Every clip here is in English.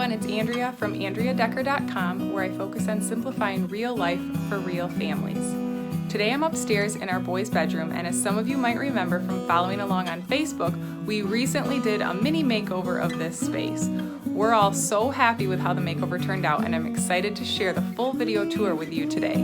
everyone, it's Andrea from AndreaDecker.com, where I focus on simplifying real life for real families. Today I'm upstairs in our boys' bedroom, and as some of you might remember from following along on Facebook, we recently did a mini makeover of this space. We're all so happy with how the makeover turned out, and I'm excited to share the full video tour with you today.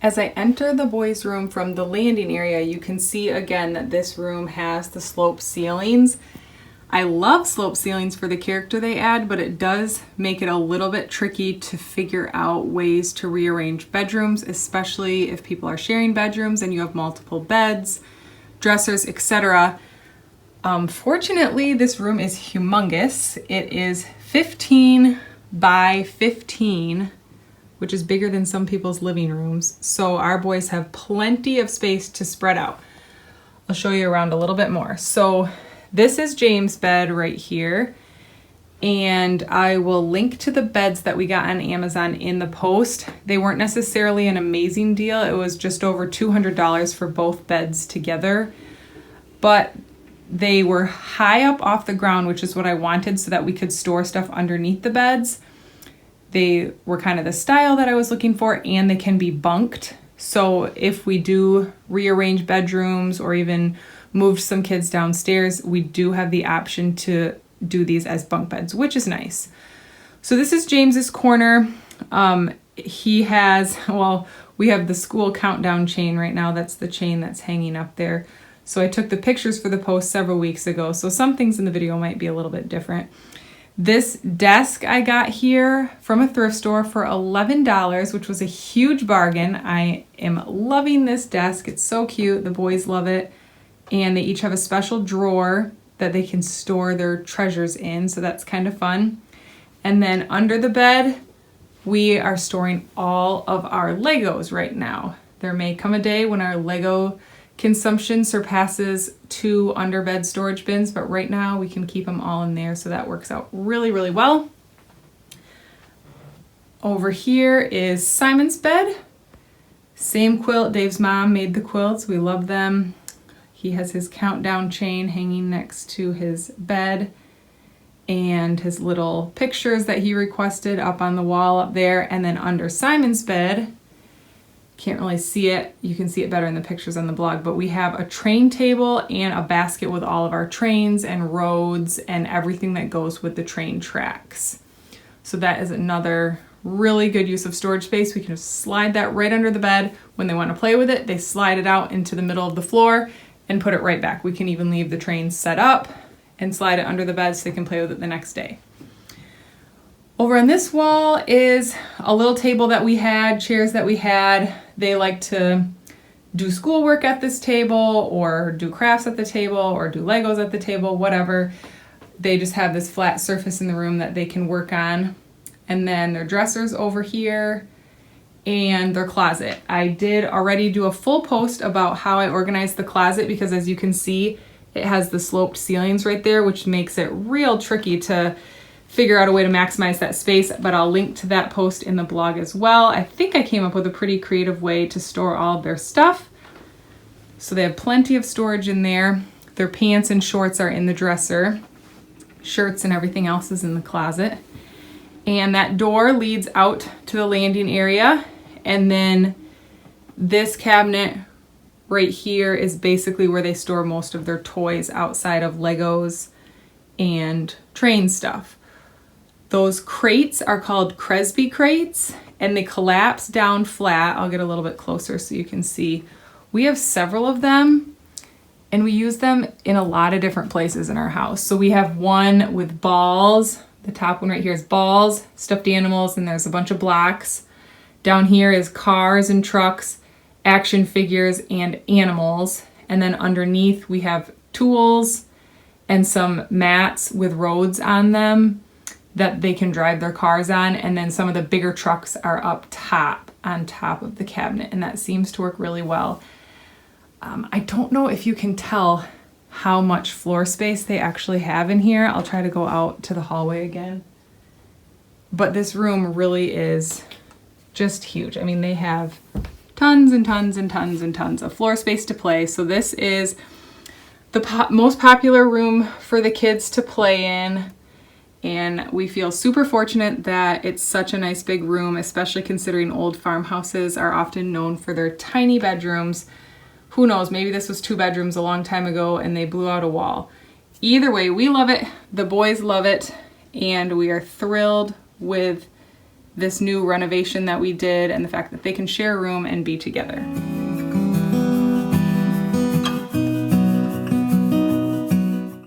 As I enter the boys' room from the landing area, you can see again that this room has the sloped ceilings. I love sloped ceilings for the character they add, but it does make it a little bit tricky to figure out ways to rearrange bedrooms, especially if people are sharing bedrooms and you have multiple beds, dressers, etc. Fortunately, this room is humongous. It is 15 by 15, which is bigger than some people's living rooms. So our boys have plenty of space to spread out. I'll show you around a little bit more. So this is James' bed right here. And I will link to the beds that we got on Amazon in the post. They weren't necessarily an amazing deal. It was just over $200 for both beds together. But they were high up off the ground, which is what I wanted so that we could store stuff underneath the beds. They were kind of the style that I was looking for, and they can be bunked. So if we do rearrange bedrooms or even move some kids downstairs, we do have the option to do these as bunk beds, which is nice. So this is James's corner. He has, we have the school countdown chain right now. That's the chain that's hanging up there. So I took the pictures for the post several weeks ago. So some things in the video might be a little bit different. This desk I got here from a thrift store for $11, which was a huge bargain. I am loving this desk. It's so cute. The boys love it. And they each have a special drawer that they can store their treasures in, so that's kind of fun. And then under the bed, we are storing all of our Legos right now. There may come a day when our Lego consumption surpasses 2 underbed storage bins, but right now we can keep them all in there, so that works out really, really well. Over here is Simon's bed. Same quilt. Dave's mom made the quilts. We love them. He has his countdown chain hanging next to his bed and his little pictures that he requested up on the wall up there. And then under Simon's bed, can't really see it. You can see it better in the pictures on the blog, but we have a train table and a basket with all of our trains and roads and everything that goes with the train tracks. So that is another really good use of storage space. We can just slide that right under the bed. When they want to play with it, they slide it out into the middle of the floor and put it right back. We can even leave the train set up and slide it under the bed so they can play with it the next day. Over on this wall is a little table that we had, chairs that we had. They like to do schoolwork at this table or do crafts at the table or do Legos at the table, whatever. They just have this flat surface in the room that they can work on. And then their dressers over here and their closet. I did already do a full post about how I organized the closet because, as you can see, it has the sloped ceilings right there, which makes it real tricky to figure out a way to maximize that space, but I'll link to that post in the blog as well. I think I came up with a pretty creative way to store all of their stuff. So they have plenty of storage in there. Their pants and shorts are in the dresser. Shirts and everything else is in the closet. And that door leads out to the landing area. And then this cabinet right here is basically where they store most of their toys outside of Legos and train stuff. Those crates are called Kresby Crates, and they collapse down flat. I'll get a little bit closer so you can see. We have several of them, and we use them in a lot of different places in our house. So we have one with balls. The top one right here is balls, stuffed animals, and there's a bunch of blocks. Down here is cars and trucks, action figures, and animals. And then underneath we have tools and some mats with roads on them that they can drive their cars on, and then some of the bigger trucks are up top on top of the cabinet, and that seems to work really well. I don't know if you can tell how much floor space they actually have in here. I'll try to go out to the hallway again. but this room really is just huge. I mean, they have tons and tons and tons and tons of floor space to play. So this is the most popular room for the kids to play in. And we feel super fortunate that it's such a nice big room, especially considering old farmhouses are often known for their tiny bedrooms. Who knows, maybe this was 2 bedrooms a long time ago and they blew out a wall. Either way, we love it, the boys love it, and we are thrilled with this new renovation that we did and the fact that they can share a room and be together.